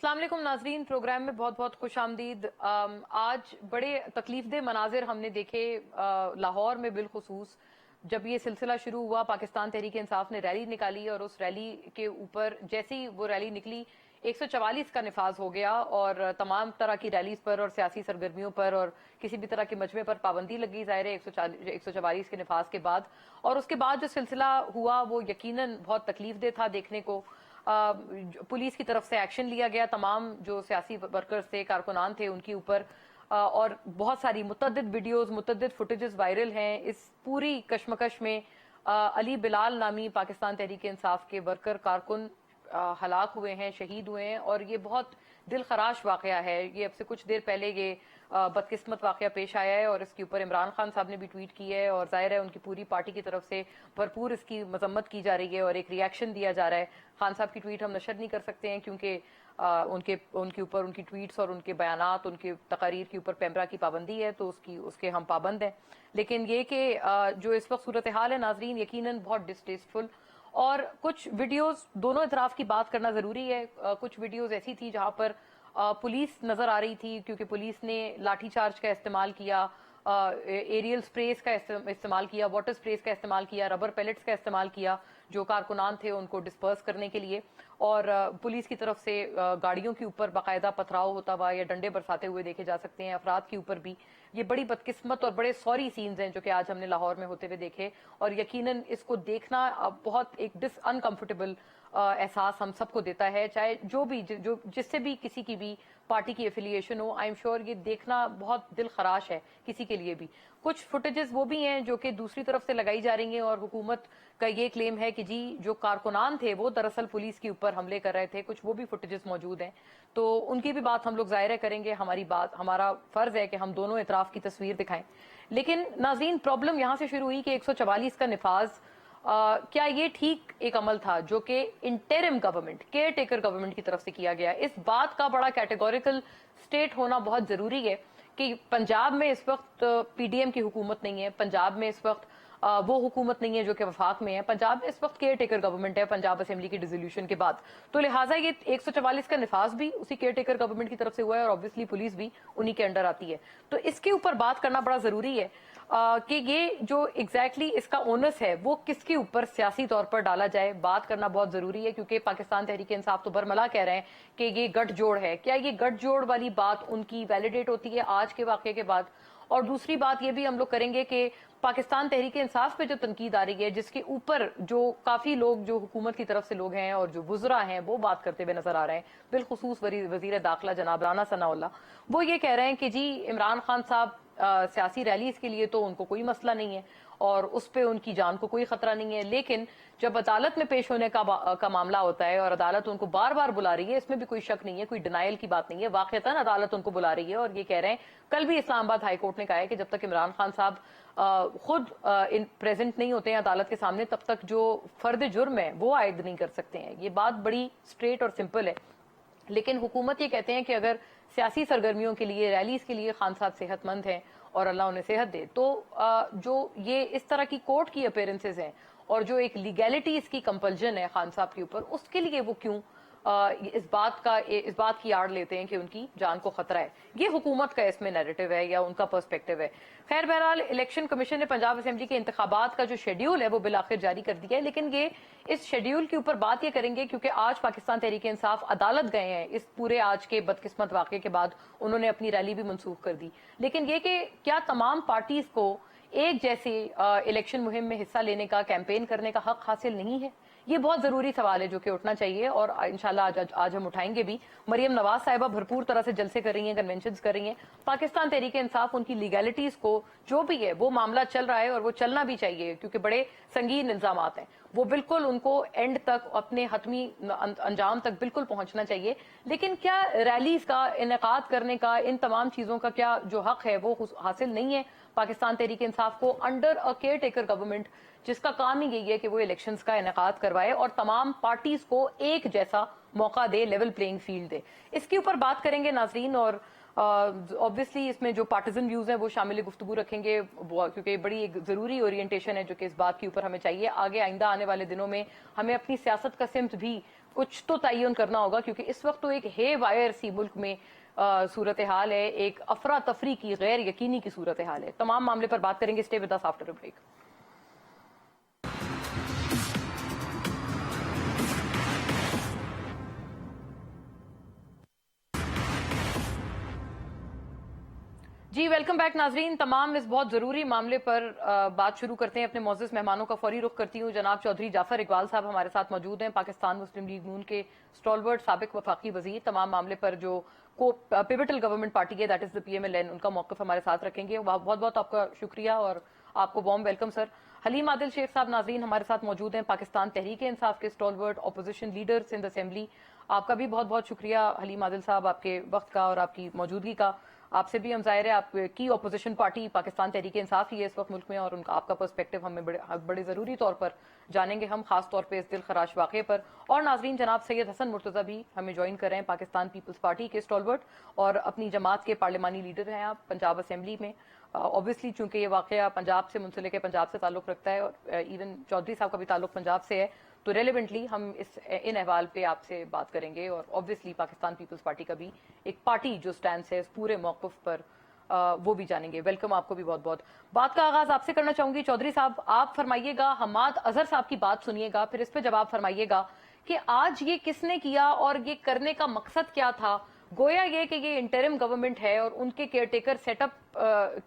अस्सलाम वालेकुम नाजरीन, प्रोग्राम में बहुत बहुत खुश आमदीद। आज बड़े तकलीफ दे मनाजिर हमने देखे लाहौर में बिलखुसूस। जब ये सिलसिला शुरू हुआ, पाकिस्तान तहरीक इंसाफ ने रैली निकाली और उस रैली के ऊपर जैसे ही वो रैली निकली 144 का निफाज हो गया और तमाम तरह की रैलीज पर और सियासी सरगर्मियों पर और किसी भी तरह के मजमे पर पाबंदी लगी, ज़ाहिर है 144 के निफाज के बाद। और उसके बाद जो सिलसिला हुआ वो यकीनन बहुत तकलीफ दे था देखने को। पुलिस की तरफ से एक्शन लिया गया, तमाम जो सियासी वर्कर्स थे, कारकुनान थे, उनके ऊपर और बहुत सारी मुतअद्दिद वीडियोस, मुतअद्दिद फुटेजेस वायरल हैं। इस पूरी कशमकश में अली बिलाल नामी पाकिस्तान तहरीक इंसाफ के वर्कर कारकुन हलाक हुए हैं, शहीद हुए हैं और ये बहुत दिल खराश वाकया है। ये अब से कुछ देर पहले ये बदकिस्मत वाकया पेश आया है और इसके ऊपर इमरान खान साहब ने भी ट्वीट किया है और जाहिर है उनकी पूरी पार्टी की तरफ से भरपूर इसकी मजम्मत की जा रही है और एक रिएक्शन दिया जा रहा है। खान साहब की ट्वीट हम नशर नहीं कर सकते हैं क्योंकि उनके ऊपर उनकी ट्वीट्स और उनके बयानात, उनके तकारीर के ऊपर पैमरा की पाबंदी है, तो उसके हम पाबंद हैं। लेकिन ये कि जो इस वक्त सूरत हाल है नाजरीन, यकीनन बहुत डिस्टेस्टफुल। और कुछ वीडियोस, दोनों इतराफ की बात करना जरूरी है। कुछ वीडियोस ऐसी थी जहां पर पुलिस नजर आ रही थी क्योंकि पुलिस ने लाठीचार्ज का इस्तेमाल किया, एरियल स्प्रेस का इस्तेमाल किया, वाटर स्प्रेस का इस्तेमाल किया, रबर पैलेट्स का इस्तेमाल किया जो कारकुनान थे उनको डिस्पर्स करने के लिए। और पुलिस की तरफ से गाड़ियों के ऊपर बाकायदा पथराव होता हुआ या डंडे बरसाते हुए देखे जा सकते हैं, अफराद के ऊपर भी। ये बड़ी बदकिस्मत और बड़े सॉरी सीन्स हैं जो कि आज हमने लाहौर में होते हुए देखे और यकीनन इसको देखना बहुत एक अनकंफर्टेबल एहसास हम सबको देता है, चाहे जो भी जो जिससे भी किसी की भी पार्टी की एफिलिएशन हो। आई एम श्योर ये देखना बहुत दिल खराश है किसी के लिए भी। कुछ फुटेजेस वो भी हैं जो कि दूसरी तरफ से लगाई जा रही हैं और हुकूमत का ये क्लेम है कि जी जो कारकुनान थे वो दरअसल पुलिस के ऊपर हमले कर रहे थे। कुछ वो भी फुटेजेस मौजूद हैं, तो उनकी भी बात हम लोग ज़ाहिर करेंगे। हमारा फर्ज है कि हम दोनों इतराफ की तस्वीर दिखाएं। लेकिन नाज़रीन, प्रॉब्लम यहाँ से शुरू हुई कि 144 का निफाज क्या ये ठीक एक अमल था जो कि interim government, care taker government की तरफ से किया गया। इस बात का बड़ा कैटेगोरिकल स्टेट होना बहुत जरूरी है कि पंजाब में इस वक्त पीडीएम की हुकूमत नहीं है, पंजाब में इस वक्त वो हुकूमत नहीं है जो कि वफाक में है। पंजाब में इस वक्त केयर टेकर गवर्नमेंट है पंजाब असेंबली की डिसोल्यूशन के बाद, तो लिहाजा ये 144 का निफाज भी उसी केयर टेकर गवर्नमेंट की तरफ से हुआ है और ऑब्वियसली पुलिस भी उन्हीं के अंडर आती है। तो इसके ऊपर बात करना बड़ा जरूरी है कि ये जो एग्जैक्टली इसका ओनस है वो किसके ऊपर सियासी तौर पर डाला जाए, बात करना बहुत जरूरी है। क्योंकि पाकिस्तान तहरीक इंसाफ तो बरमला कह रहे हैं कि ये गठजोड़ है। क्या ये गठजोड़ वाली बात उनकी वैलिडेट होती है आज के वाकये के बाद? और दूसरी बात ये भी हम लोग करेंगे कि पाकिस्तान तहरीक इंसाफ पे जो तनकीद आ रही है, जिसके ऊपर जो काफी लोग जो हुकूमत की तरफ से लोग हैं और जो वुज़रा हैं वो बात करते हुए नजर आ रहे हैं, बिलखुसूस वजीर दाखिला जनाब राना सनाउल्लाह, वो ये कह रहे हैं कि जी इमरान खान साहब सियासी रैलीज के लिए तो उनको कोई मसला नहीं है और उस पर उनकी जान को कोई खतरा नहीं है, लेकिन जब अदालत में पेश होने का मामला होता है और अदालत उनको बार बार बुला रही है, इसमें भी कोई शक नहीं है, कोई डिनाइल की बात नहीं है, वाकईतन अदालत उनको बुला रही है। और ये कह रहे हैं, कल भी इस्लामाबाद हाई कोर्ट ने कहा है कि जब तक इमरान खान साहब खुद प्रेजेंट नहीं होते हैं अदालत के सामने, तब तक जो फर्द जुर्म है वो आयद नहीं कर सकते हैं। ये बात बड़ी स्ट्रेट और सिंपल है। लेकिन हुकूमत ये कहते हैं कि अगर सियासी सरगर्मियों के लिए, रैलीज के लिए खान साहब सेहतमंद हैं और अल्लाह उन्हें सेहत दे, तो जो ये इस तरह की कोर्ट की अपीयरेंसेज हैं और जो एक लीगैलिटी इसकी कंपल्जन है खान साहब के ऊपर, उसके लिए वो क्यों इस बात की आड़ लेते हैं कि उनकी जान को खतरा है? ये हुकूमत का इसमें नैरेटिव है या उनका पर्सपेक्टिव है। खैर बहरहाल, इलेक्शन कमीशन ने पंजाब असेंबली के इंतखाबात का जो शेड्यूल है वो बिलाखिर जारी कर दिया है। लेकिन ये इस शेड्यूल के ऊपर बात ये करेंगे क्योंकि आज पाकिस्तान तहरीक इंसाफ अदालत गए हैं। इस पूरे आज के बदकिस्मत वाक़े के बाद उन्होंने अपनी रैली भी मनसूख कर दी। लेकिन ये कि क्या तमाम पार्टीज को एक जैसे इलेक्शन मुहिम में हिस्सा लेने का, कैंपेन करने का हक हासिल नहीं है? ये बहुत जरूरी सवाल है जो कि उठना चाहिए और इंशाल्लाह आज हम उठाएंगे भी। मरियम नवाज साहिबा भरपूर तरह से जलसे कर रही हैं, कन्वेंशंस कर रही हैं। पाकिस्तान तहरीक इंसाफ उनकी लीगैलिटीज को, जो भी है वो मामला चल रहा है और वो चलना भी चाहिए क्योंकि बड़े संगीन इल्जामात हैं, वो बिल्कुल उनको एंड तक, अपने हतमी अंजाम तक बिल्कुल पहुंचना चाहिए। लेकिन क्या रैलीज का इनेकाद करने का, इन तमाम चीजों का क्या जो हक है वो हासिल नहीं है पाकिस्तान तहरीक इंसाफ को under a care taker government, जिसका काम ही यही है कि वो इलेक्शंस का इनेकाद करवाए और तमाम पार्टीज को एक जैसा मौका दे, लेवल प्लेइंग फील्ड दे? इसके ऊपर बात करेंगे नाजरीन। और ऑब्वियसली इसमें जो पार्टिजन व्यूज हैं वो शामिल गुफ्तगू रखेंगे क्योंकि बड़ी एक जरूरी ओरिएंटेशन है जो कि इस बात के ऊपर हमें चाहिए। आगे आइंदा आने वाले दिनों में हमें अपनी सियासत का सिमत भी कुछ तो तयन करना होगा, क्योंकि इस वक्त तो एक हे वायर सी मुल्क में सूरत हाल है, एक अफरा तफरी की गैर यकीनी की सूरत हाल है। तमाम मामले पर बात करेंगे। Stay with us after a break. जी वेलकम बैक नाजरीन। तमाम इस बहुत जरूरी मामले पर बात शुरू करते हैं। अपने मौजूद मेहमानों का फौरी रुख करती हूँ। जनाब चौधरी जाफर इकबाल साहब हमारे साथ मौजूद हैं, पाकिस्तान मुस्लिम लीग नून के स्टॉलवर्ड साबिक वफाकी वजीर। तमाम मामले पर जो को पिवटल गवर्नमेंट पार्टी है, दैट इज द PMLN, उनका मौकफ हमारे साथ रखेंगे। बहुत बहुत आपका शुक्रिया और आपको warm welcome sir. Halim Adil Shaikh sahab नाजरीन हमारे साथ मौजूद हैं, पाकिस्तान तहरीक इंसाफ के stalwart opposition leaders in the assembly. आपका भी बहुत बहुत शुक्रिया हलीम आदिल साहब, आपके वक्त का और आपकी मौजूदगी का। आपसे भी हम जाहिर है आप की अपोजिशन पार्टी पाकिस्तान तहरीक इंसाफ ही है इस वक्त मुल्क में, और उनका आपका पर्सपेक्टिव हमें बड़े जरूरी तौर पर जानेंगे हम, खास तौर पे इस दिल खराश वाक़े पर। और नाजरीन जनाब सैयद हसन मुर्तज़ा भी हमें ज्वाइन कर रहे हैं, पाकिस्तान पीपल्स पार्टी के स्टॉलवर्ड और अपनी जमात के पार्लिमानी लीडर हैं आप पंजाब असेंबली में। ऑब्वियसली चूंकि ये वाक़या पंजाब से मुंसलिक है, पंजाब से ताल्लुक़ रखता है, और इवन चौधरी साहब का भी ताल्लुक़ पंजाब से है, तो रेलेवेंटली हम इन अहवाल पे आपसे बात करेंगे। और ऑब्वियसली पाकिस्तान पीपल्स पार्टी का भी एक पार्टी जो स्टैंड है इस पूरे मौक़िफ़ पर वो भी जानेंगे। वेलकम आपको भी बहुत बहुत। बात का आगाज आपसे करना चाहूंगी चौधरी साहब, आप फरमाइएगा, हमाद अजहर साहब की बात सुनिएगा, फिर इस पे जवाब फरमाइएगा कि आज ये किसने किया और ये करने का मकसद क्या था। गोया ये कि ये इंटरिम गवर्नमेंट है और उनके केयरटेकर सेटअप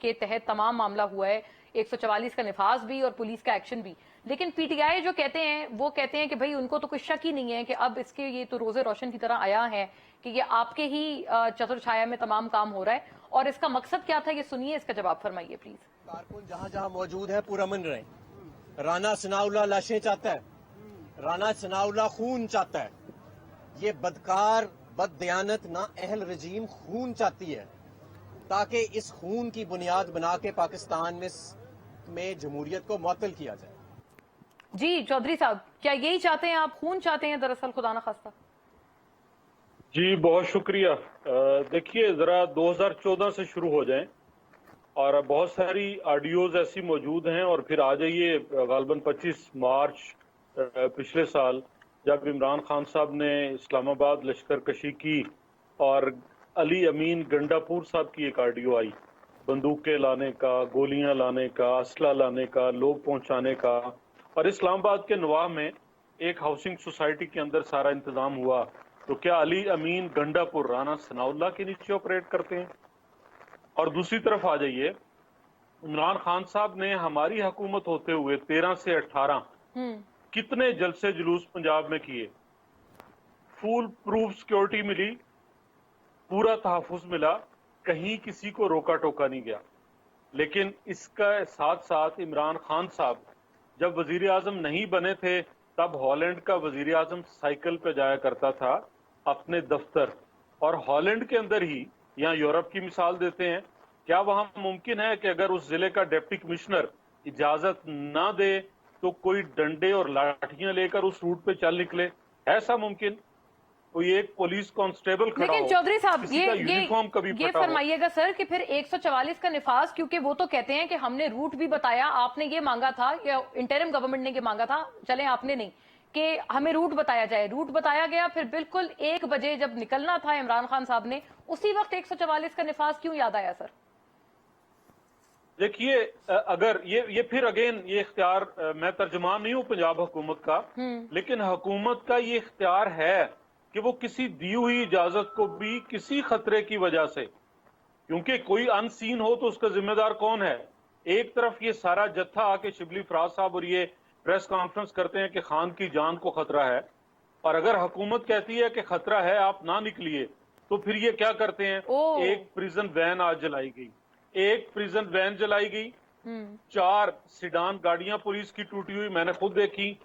के तहत तमाम मामला हुआ है, 144 का निफाज भी और पुलिस का एक्शन भी। लेकिन पीटीआई जो कहते हैं वो कहते हैं कि भाई उनको तो कोई शक ही नहीं है कि अब इसके ये तो रोजे रोशन की तरह आया है कि ये आपके ही चतुर्छाया में तमाम काम हो रहा है, और इसका मकसद क्या था ये सुनिए, इसका जवाब फरमाइए प्लीज। कारकुन जहाँ जहाँ मौजूद है पूरा मन रहे। राना सनाउल्लाह लाशें चाहता है, राना सनाउल्लाह खून चाहता है। ये बदकार बददयानत ना अहल रजीम खून चाहती है, ताकि इस खून की बुनियाद बना के पाकिस्तान में जमहूरियत को मुअत्तल किया जाए। जी चौधरी साहब, क्या यही चाहते हैं आप, खून चाहते हैं दरअसल, खुदा ना खास्ता? जी बहुत शुक्रिया। देखिए जरा 2014 से शुरू हो जाएं, और बहुत सारी ऑडियोज ऐसी मौजूद हैं, और फिर आ जाइए गालबन 25 मार्च पिछले साल जब इमरान खान साहब ने इस्लामाबाद लश्कर कशी की और अली अमीन गंडापुर साहब की एक ऑडियो आई, बंदूकें लाने का, गोलियां लाने का, असला लाने का, लोग पहुंचाने का। और इस्लामाबाद के नवाह में एक हाउसिंग सोसाइटी के अंदर सारा इंतजाम हुआ। तो क्या अली अमीन गंडापुर राना सनाउल्लाह के नीचे ऑपरेट करते हैं? और दूसरी तरफ आ जाइए, इमरान खान साहब ने हमारी हुकूमत होते हुए 13 से 18 कितने जलसे जुलूस पंजाब में किए, फुल प्रूफ सिक्योरिटी मिली, पूरा तहफ़्फ़ुज़ मिला, कहीं किसी को रोका टोका नहीं गया। लेकिन इसका साथ साथ इमरान खान साहब जब वजीर आजम नहीं बने थे तब हॉलैंड का वजीर आजम साइकिल पे जाया करता था अपने दफ्तर, और हॉलैंड के अंदर ही, यहाँ यूरोप की मिसाल देते हैं, क्या वहां मुमकिन है कि अगर उस जिले का डिप्टी कमिश्नर इजाजत ना दे तो कोई डंडे और लाठियां लेकर उस रूट पे चल निकले? ऐसा मुमकिन? कोई एक पुलिस कांस्टेबल खड़ा लेकिन हो, चौधरी साहब यूनिफॉर्म कभी ये फटा हो? फरमाइएगा सर कि फिर 144 का निफाज, क्योंकि वो तो कहते हैं कि हमने रूट भी बताया, आपने ये मांगा था या इंटरिम गवर्नमेंट ने ये मांगा था, चले आपने नहीं, कि हमें रूट बताया जाए, रूट बताया गया, फिर बिल्कुल 1 बजे जब निकलना था इमरान खान साहब ने, उसी वक्त 144 का निफाज क्यों याद आया सर? देखिए अगर ये फिर अगेन ये इख्तियार, मैं तर्जुमान नहीं हूं पंजाब हुकूमत का, लेकिन हुकूमत का ये इख्तियार है कि वो किसी दी हुई इजाजत को भी किसी खतरे की वजह से, क्योंकि कोई अनसीन हो तो उसका जिम्मेदार कौन है? एक तरफ ये सारा जत्था आके शिबली फराज साहब और ये प्रेस कॉन्फ्रेंस करते हैं कि खान की जान को खतरा है, और अगर हुकूमत कहती है कि खतरा है आप ना निकलिए, तो फिर ये क्या करते हैं? एक प्रिजन वैन आज जलाई गई, एक प्रिजन वैन जलाई गई, 4 सिडान गाड़ियां पुलिस की टूटी हुई, मैंने खुद देखी।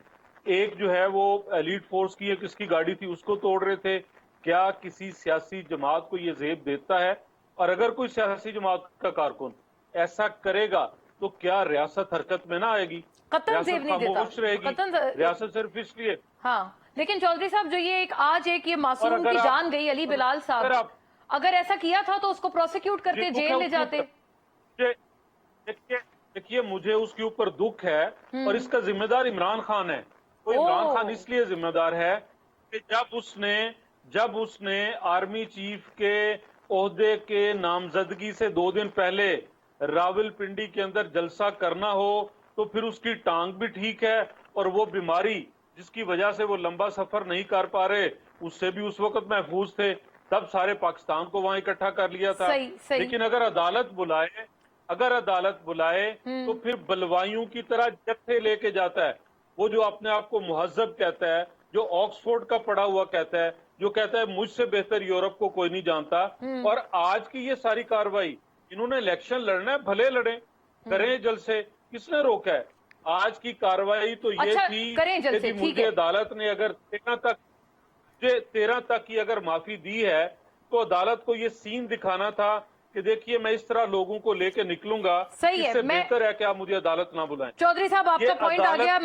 एक जो है वो एलीट फोर्स की किसकी गाड़ी थी उसको तोड़ रहे थे। क्या किसी सियासी जमात को ये जेब देता है? और अगर कोई सियासी जमात का कारकुन ऐसा करेगा तो क्या रियासत हरकत में ना आएगी? कतन जेब नहीं देता, रहेगी रियासत सिर्फ इसलिए। हाँ, लेकिन चौधरी साहब जो ये एक आज एक ये मासूम की जान गई अली बिलाल साहब, अगर ऐसा किया था तो उसको प्रोसिक्यूट करके जेल ले जाते। देखिए मुझे उसके ऊपर दुख है, और इसका जिम्मेदार इमरान खान है। तो इमरान खान इसलिए जिम्मेदार है कि जब उसने आर्मी चीफ के ओहदे के नामजदगी से 2 दिन पहले रावलपिंडी के अंदर जलसा करना हो तो फिर उसकी टांग भी ठीक है और वो बीमारी जिसकी वजह से वो लंबा सफर नहीं कर पा रहे उससे भी उस वक्त महफूज थे, तब सारे पाकिस्तान को वहां इकट्ठा कर लिया था। सही। लेकिन अगर अदालत बुलाए तो फिर बलवाइयों की तरह जत्थे लेके जाता है। वो जो अपने आप को मुहज्जब कहता है, जो ऑक्सफोर्ड का पढ़ा हुआ कहता है, जो कहता है मुझसे बेहतर यूरोप को कोई नहीं जानता। और आज की ये सारी कार्रवाई, इन्होंने इलेक्शन लड़ना है, भले लड़े, करें जलसे, किसने रोका है? आज की कार्रवाई तो ये अच्छा, थी करें जलसे, कि ठीक मुझे है। अदालत ने अगर 13 तक की अगर माफी दी है तो अदालत को ये सीन दिखाना था कि देखिए मैं इस तरह लोगों को लेके निकलूंगा, सही है। इससे बेहतर है कि आप मुझे अदालत ना बुलाएं। चौधरी साहब, आपका पॉइंट आ गया।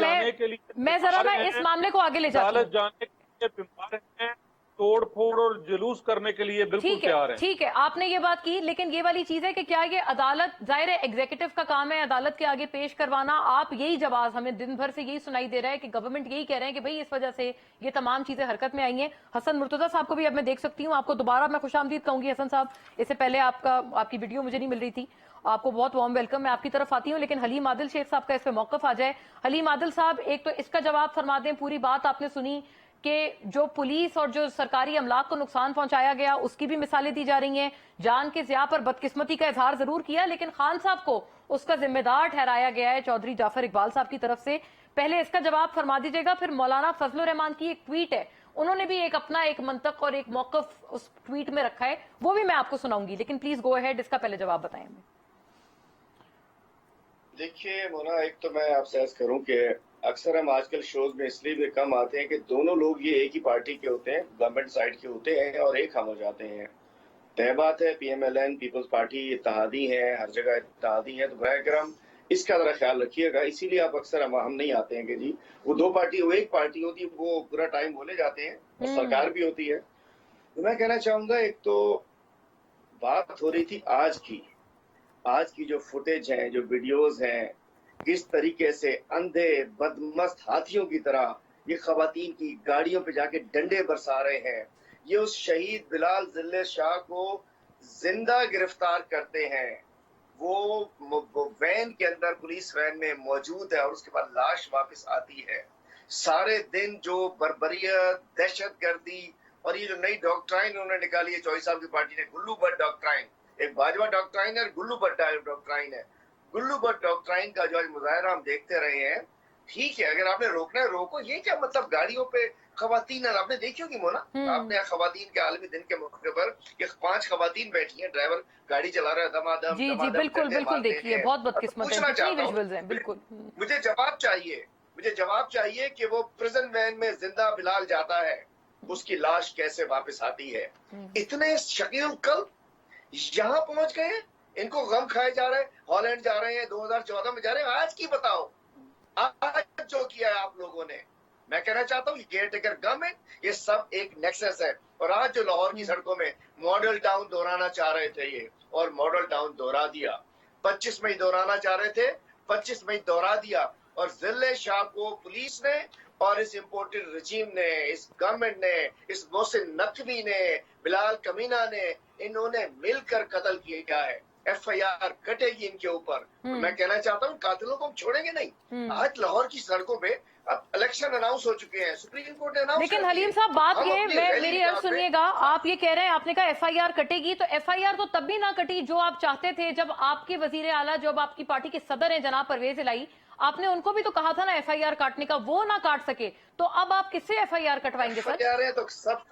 मैं जरा इस मामले को आगे ले जाती अदालत हूँ। जाने के लिए बीमार हैं, तोड़ फोड़ और जुलूस करने के लिए बिल्कुल तैयार है। ठीक है, आपने ये बात की, लेकिन ये वाली चीज है कि क्या ये अदालत, जाहिर है एग्जीक्यूटिव का काम है अदालत के आगे पेश करवाना। आप यही जवाब हमें दिन भर से यही सुनाई दे रहा है कि गवर्नमेंट यही कह रहे हैं कि भाई इस वजह से ये तमाम चीजें हरकत में आई हैं। हसन मुर्तजा साहब को भी अब मैं देख सकती हूँ, आपको दोबारा मैं खुशामदीद कहूंगी। हसन साहब, इससे पहले आपकी वीडियो मुझे नहीं मिल रही थी, आपको बहुत वार्म वेलकम, मैं आपकी तरफ आती हूँ। लेकिन हलीम आदिल शेख साहब का इस पे मौकफ आ जाए। हलीम आदिल साहब, एक तो इसका जवाब फरमा दें, पूरी बात आपने सुनी कि जो पुलिस और जो सरकारी अमलाक को नुकसान पहुंचाया गया उसकी भी मिसालें दी जा रही हैं। जान के ज़िया पर बदकिस्मती का इजहार जरूर किया, लेकिन खान साहब को उसका जिम्मेदार ठहराया गया है चौधरी जाफर इकबाल साहब की तरफ से। पहले इसका जवाब फरमा दीजिएगा, फिर मौलाना फजलुर रहमान की एक ट्वीट है, उन्होंने भी एक मंतक और एक मौकफ उस ट्वीट में रखा है, वो भी मैं आपको सुनाऊंगी, लेकिन प्लीज गो अहेड, इसका पहले जवाब बताएं हमें। देखिए मोना, एक तो मैं आपसे अर्ज करूं कि अक्सर हम आजकल शोज में इसलिए भी कम आते हैं कि दोनों लोग ये एक ही पार्टी के होते हैं, गवर्नमेंट साइड के होते हैं और एक हम हो जाते हैं। तय बात है, PMLN पीपल्स पार्टी इत्तेहादी है, हर जगह इत्तेहादी है, तो बराए करम इसका जरा ख्याल रखिएगा। इसीलिए आप अक्सर हम नहीं आते हैं कि जी वो दो पार्टी, वो एक पार्टी होती है, वो पूरा टाइम बोले जाते हैं और सरकार भी होती है। तो मैं कहना चाहूंगा, एक तो बात हो रही थी आज की जो फुटेज है, जो वीडियोज हैं, किस तरीके से अंधे बदमस्त हाथियों की तरह ये खवातीन की गाड़ियों पे जाके डंडे बरसा रहे हैं। ये उस शहीद बिलाल जिल्ले शाह को जिंदा गिरफ्तार करते हैं। वो वैन के अंदर, पुलिस वैन में मौजूद है और उसके बाद लाश वापस आती है। सारे दिन जो बर्बरियत, दहशतगर्दी और ये जो नई डॉक्ट्राइन उन्होंने निकाली है चौधरी साहब की पार्टी ने, गुल्लू भट्ट डॉक्ट्राइन, एक बाजवा डॉक्ट्राइन है, गुल्लू भट्ट डॉक्ट्राइन है। गुल्लू भट्ट डॉक्ट्राइन का जो आज मुजाहरा हम देखते रहे हैं, ठीक है, अगर आपने रोकना है रोको। ये क्या मतलब गाड़ियों पे खवातीन, आपने देखी होगी मोना, आपने खवातीन के आलमी दिन के मौके पर 5 खवातीन बैठी हैं, ड्राइवर गाड़ी चला रहा है दमादम। जी बिल्कुल देखिए, बहुत बदकिस्मत है, कितनी विजुअल्स हैं। बिल्कुल मुझे जवाब चाहिए कि वो प्रिजन वैन में जिंदा बिलाल जाता है, उसकी लाश कैसे वापस आती है? इतने शकील कल्ब यहाँ पहुंच गए, इनको गम खाए जा रहे हैं, हॉलैंड जा रहे हैं, 2014 में जा रहे हैं। आज की बताओ, आज जो किया है आप लोगों ने, मैं कहना चाहता हूँ केयर टेकर गवर्नमेंट, ये सब एक नेक्सस है। और आज जो लाहौर की सड़कों में मॉडल टाउन दोहराना चाह रहे थे ये, और मॉडल टाउन दोहरा दिया। 25 मई दोहराना चाह रहे थे, 25 मई दोहरा दिया। और जिले शाह को पुलिस ने और इस इम्पोर्टेड रजीम ने, इस गवर्नमेंट ने, इस मोहसिन नकवी ने, बिलाल कमीना ने, इन्होंने मिलकर कत्ल किया है। FIR कटेगी इनके ऊपर। मैं कहना चाहता हूँ कातिलों को हम छोड़ेंगे नहीं। आज लाहौर की सड़कों पे अब इलेक्शन अनाउंस हो चुके हैं, सुप्रीम कोर्ट ने अनाउंस। लेकिन हलीम साहब, बात ये, मेरी अर्ज सुनिएगा, आप ये कह रहे हैं, आपने कहा FIR कटेगी, तो FIR तो तब भी ना कटी जो आप चाहते थे, जब आपके वजीर आला, जब आपकी पार्टी के सदर हैं जनाब परवेज इलाही, आपने उनको भी तो कहा था ना FIR काटने का, वो ना काट सके, तो अब आप किससे FIR कटवाएंगे सर? FIR तो सब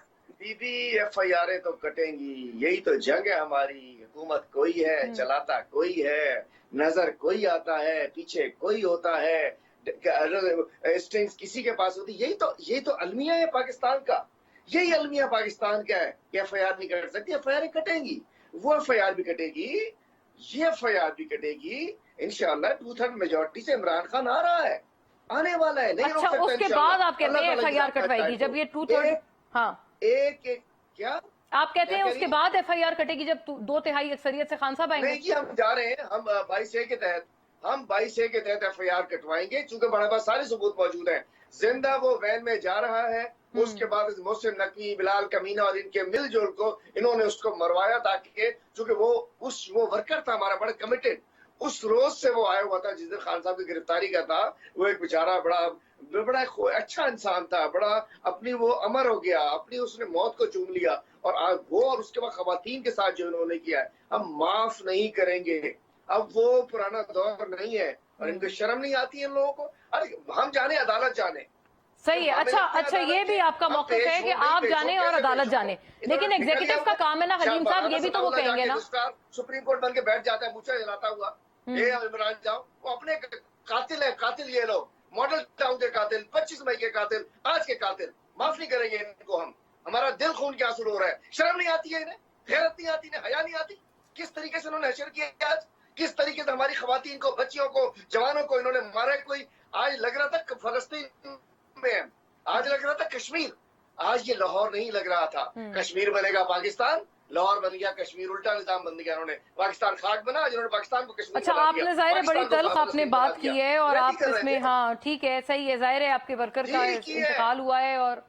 बीबी FIR तो कटेंगी, यही तो जंग है हमारी। हुकूमत कोई है, चलाता कोई है, नजर कोई आता है, पीछे कोई होता है, स्ट्रिंग्स किसी के पास होती। यही तो अलमिया है पाकिस्तान का, यही अलमिया पाकिस्तान का है कि FIR नहीं कट सकती। FIR कटेंगी, वो FIR भी कटेगी, ये FIR भी कटेगी इंशाअल्लाह। 2/3 मेजोरिटी से इमरान खान आ रहा है, आने वाला है, नहीं रोक सकता। उसके बाद आप कहते हैं FIR कटवाएगी, जब ये 2/3, हाँ एक क्या आप कहते हैं उसके बाद FIR कटेगी जब 2/3 अक्सरियत से खान साहब आएंगे? नहीं जी, हम जा रहे हैं, हम 22A के तहत हम 22A के तहत FIR कटवाएंगे, चूंकि हमारे पास सारे सबूत मौजूद हैं। जिंदा वो वैन में जा रहा है, उसके बाद मोहसिन नकवी, बिलाल कमीना और इनके मिलजुल को इन्होंने उसको मरवाया, ताकि चूंकि वो वर्कर था हमारा बड़ा कमिटेड, उस रोज से वो आया हुआ था जिस दिन खान साहब की गिरफ्तारी का था। वो एक बेचारा बड़ा अच्छा इंसान था, बड़ा अपनी वो अमर हो गया, अपनी उसने मौत को चूम लिया। और आज वो और उसके बाद खवातीन के साथ जो इन्होंने किया है, हम माफ नहीं करेंगे। अब वो पुराना दौर नहीं है और इनको शर्म नहीं आती है इन लोगों को। अरे हम जाने, अदालत जाने। सही है। अच्छा, ये भी आपका मौक़िफ़ है कि आप जाने और अदालत जाने, लेकिन एग्जीक्यूटिव का काम है ना हलीम साहब, ये भी तो वो कहेंगे ना। सुप्रीम कोर्ट बन के बैठ जाता है मूछें जलाता हुआ, ये इमरान जाओ, वो अपने कातिल है, कातिल ये लोग, मॉडल टाउन के कातिल, 25 मई के कातिल, आज के कातिल, माफ नहीं करेंगे इनको हम। हमारा दिल खून के आंसू रो रहा है। शर्म नहीं आती है इन्हें, गैरत नहीं आती, इन्हें हया नहीं आती। किस तरीके से उन्होंने हशर किया आज, किस तरीके से हमारी खवातीन को, बच्चियों को, जवानों को इन्होंने मारा। कोई आज लग रहा था फलस्तीन में है, आज लग रहा था कश्मीर, आज ये लाहौर नहीं लग रहा था। कश्मीर बनेगा पाकिस्तान, लाहौर बन गया कश्मीर, उल्टा निजाम बन गया। उन्होंने पाकिस्तान खाक बना, जिन्होंने पाकिस्तान को कश्मीर अच्छा, आपने ज़ाहिर है बड़ी तल्ख आपने बात की है और आप इसमें, हाँ ठीक है, सही है, ज़ाहिर है आपके वर्कर का इंतकाल हुआ है। और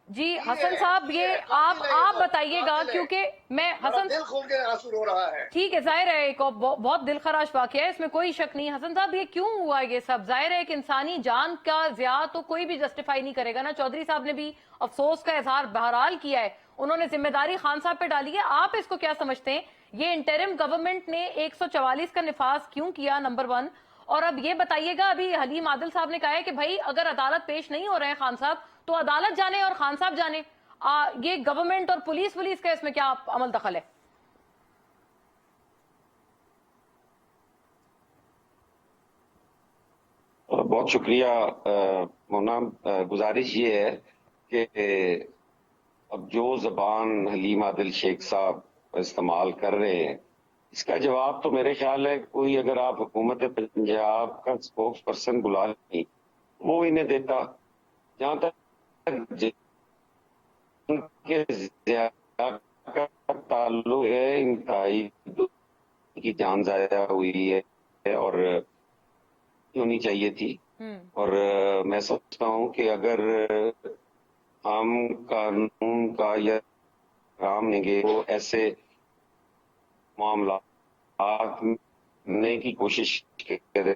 जी हसन साहब, ये आप बताइएगा, क्योंकि मैं हसन, दिल खोल के आंसू रो रहा है। ठीक है, जाहिर है एक बहुत दिलखराश वाकया है, इसमें कोई शक नहीं। हसन साहब, ये क्यों हुआ ये सब? जाहिर है एक इंसानी जान का ज़िया तो कोई भी जस्टिफाई नहीं करेगा ना। चौधरी साहब ने भी अफसोस का इजहार बहरहाल किया है, उन्होंने जिम्मेदारी खान साहब पे डाली है। आप इसको क्या समझते हैं, ये इंटरिम गवर्नमेंट ने 144 का निफाज क्यों किया, नंबर 1? और अब ये बताइएगा, अभी हलीम आदिल साहब ने कहा है कि भाई अगर अदालत पेश नहीं हो रहे हैं खान साहब, तो अदालत जाने और खान साहब जाने। ये गवर्नमेंट और पुलिस का इसमें क्या अमल दखल है? बहुत शुक्रिया मोना। गुजारिश ये है कि अब जो जबान हलीम आदिल शेख साहब इस्तेमाल कर रहे हैं, इसका जवाब तो मेरे ख्याल है कोई, अगर आप हुकूमत पंजाब का स्पोक्स पर्सन बुला लें, वो इन्हें देता। जहां तक ताल्लुक है, इंतहाई की जान जाया हुई है और होनी चाहिए थी। और मैं सोचता हूं कि अगर हम कानून का या काम लेंगे तो ऐसे मामला करने की कोशिश करें।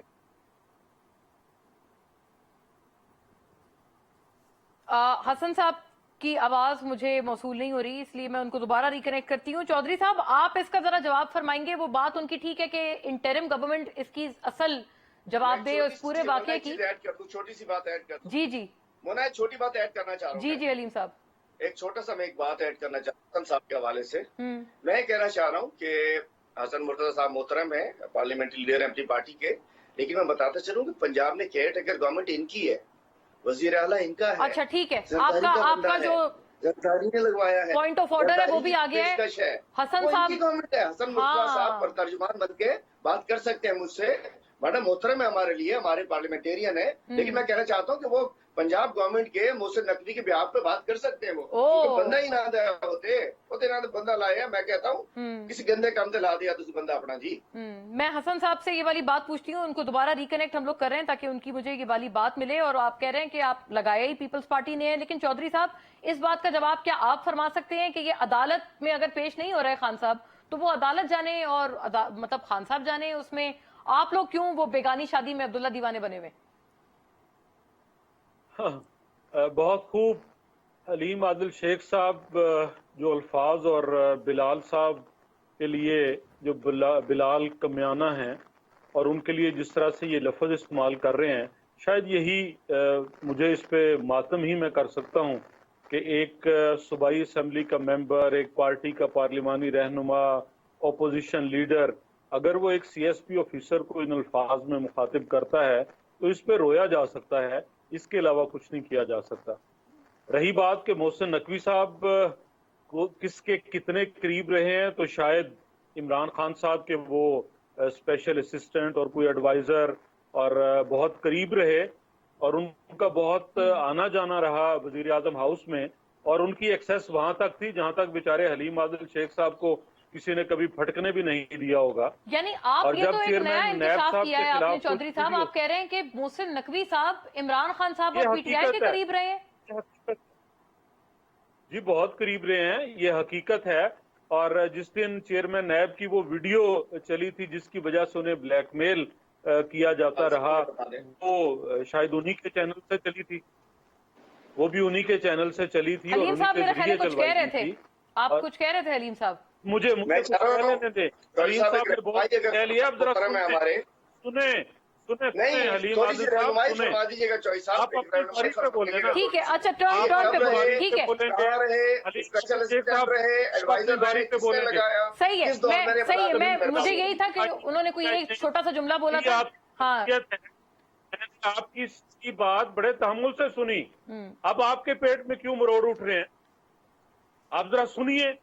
हसन साहब की आवाज मुझे मौसूल नहीं हो रही, इसलिए मैं उनको दोबारा रिकनेक्ट करती हूँ। चौधरी साहब, आप इसका जरा जवाब फरमाएंगे? वो बात उनकी ठीक है कि इंटरिम गवर्नमेंट इसकी असल जवाब दे उस पूरे वाकये की। छोटी सी बात ऐड कर दूं। जी जी मोना, एक छोटी बात ऐड करना चाह रहा हूँ। जी हलीम साहब, एक छोटा सा मैं एक बात ऐड करना चाहता हूँ हसन साहब के हवाले से। मैं कहना चाह रहा हूँ कि हसन मुर्तजा साहब मोहतरम है, पार्लियामेंट्री लीडर है अपनी पार्टी के, लेकिन मैं बताता चलूँ कि पंजाब में केयर टेकर गवर्नमेंट इनकी है, वजीर आला इनका है। अच्छा ठीक है, आपका जो जरदारी ने लगवाया है, पॉइंट ऑफ ऑर्डर है वो भी आ गया है। हसन साहब गवर्नमेंट है, हसन मुर्तजा साहब पर तर्जुमान बन के बात कर सकते हैं मुझसे। मैडम मोहतरम है हमारे लिए, हमारे पार्लियामेंटेरियन है, लेकिन मैं कहना चाहता हूँ कि वो पंजाब गवर्नमेंट के मोहसिन नकवी के बिहाफ पे बात कर सकते हैं। वो बंदा ही ना दे होते ना बंदा लाया। मैं कहता हूँ किसी गंदे काम से ला दिया तुझे बंदा अपना। जी मैं हसन साहब से ये वाली बात पूछती हूँ, उनको दोबारा रिकनेक्ट हम लोग कर रहे हैं ताकि उनकी मुझे ये वाली बात मिले। और आप कह रहे हैं कि आप लगाया ही पीपल्स पार्टी ने है, लेकिन चौधरी साहब इस बात का जवाब क्या आप फरमा सकते हैं कि ये अदालत में अगर पेश नहीं हो रहा है खान साहब, तो वो अदालत जाने और मतलब खान साहब जाने, उसमें आप लोग क्यों वो बेगानी शादी में अब्दुल्ला दीवाने बने हुए? बहुत खूब। हलीम आदिल शेख साहब जो अल्फाज और बिलाल साहब के लिए जो बिलाल कमियाना हैं और उनके लिए जिस तरह से ये लफ्ज़ इस्तेमाल कर रहे हैं, शायद यही मुझे इस पे मातम ही मैं कर सकता हूँ कि एक सूबाई असम्बली का मेंबर, एक पार्टी का पार्लिमानी रहनुमा, अपोजिशन लीडर, अगर वो एक CSP ऑफिसर को इन अल्फाज में मुखातिब करता है तो इस पे रोया जा सकता है, इसके अलावा कुछ नहीं किया जा सकता। रही बात कि मोहसिन नकवी साहब को किसके कितने करीब रहे हैं, तो शायद इमरान खान साहब के वो स्पेशल असिस्टेंट और कोई एडवाइजर और बहुत करीब रहे और उनका बहुत आना जाना रहा वजीर आजम हाउस में, और उनकी एक्सेस वहां तक थी जहां तक बेचारे हलीम आदिल शेख साहब को किसी ने कभी फटकने भी नहीं दिया होगा। यानी आप और ये जब तो एक चेयरमैन नया नैब इंकशाफ साहब किया के है आपने खिलाफ चौधरी कुछ साहब, वीडियो- आप कह रहे हैं कि मोहसिन नकवी साहब इमरान खान साहब ये और पीटीआई के हकीकत है। करीब रहे हैं। ये हकीकत- जी बहुत करीब रहे हैं, ये हकीकत है। और जिस दिन चेयरमैन नैब की वो वीडियो चली थी जिसकी वजह से उन्हें ब्लैकमेल किया जाता रहा, वो शायद उन्हीं के चैनल से चली थी, वो भी उन्हीं के चैनल से चली थी और हलीम उन्हीं साहब के मेरा ख्याल है जरिए कुछ कह चलवाई रहे गई थे, थी। आप और- कुछ कह रहे थे हलीम साहब। मुझे मैं चाह रहा हूँ कहने दें। हलीम साहब ने बहुत कह लिया, अब जरा में हमारे सुने नहीं, हलीम थोड़ी आदिल सी साहब रहनुमाई सुने। फरमा दीजिएगा चौधरी साहब, आप अपनी तारीफ पे बोले ना। ठीक है, अच्छा टर्न आप टर्न पे अपनी बोलिए, तारीफ ठीक पे है बोलेंगे, कहाँ रहे, हलीम स्पेशल शेख असिस्टेंट साहब रहे, अपनी एडवाइजर रहे, तारीफ पे किसने बोलेंगे। लगाया, सही है, किस दौर में मैं रहे, सही है, बता दो, मैं बिल्कुल मुझे बताओ। यही था कि उन्होंने कोई एक छोटा सा जुमला बोला था। हाँ, मैंने आपकी बात बड़े तहम्मुल से सुनी, अब आपके पेट में क्यों मरोड़ उठ रहे हैं? आप जरा सुनिए,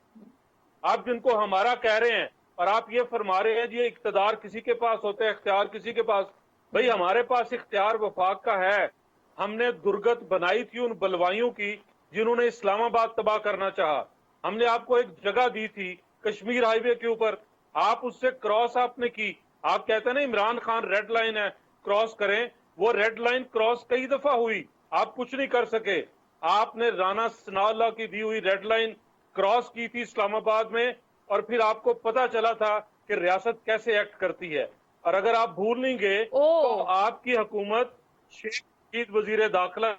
आप जिनको हमारा कह रहे हैं और आप ये फरमा रहे हैं ये इख्तियार किसी के पास होता है, इख्तियार किसी के पास। भाई हमारे पास इख्तियार वफाक का है। हमने दुर्गत बनाई थी उन बलवाइयों की जिन्होंने इस्लामाबाद तबाह करना चाहा। हमने आपको एक जगह दी थी कश्मीर हाईवे के ऊपर, आप उससे क्रॉस आपने की। आप कहते हैं ना इमरान खान रेड लाइन है, क्रॉस करें, वो रेड लाइन क्रॉस कई दफा हुई, आप कुछ नहीं कर सके। आपने राना सनाउल्लाह की दी हुई रेड लाइन क्रॉस की थी इस्लामाबाद में, और फिर आपको पता चला था कि रियासत कैसे एक्ट करती है। और अगर आप भूल नहीं गए तो आपकी हुकूमत शेख रशीद वजीर दाखिला,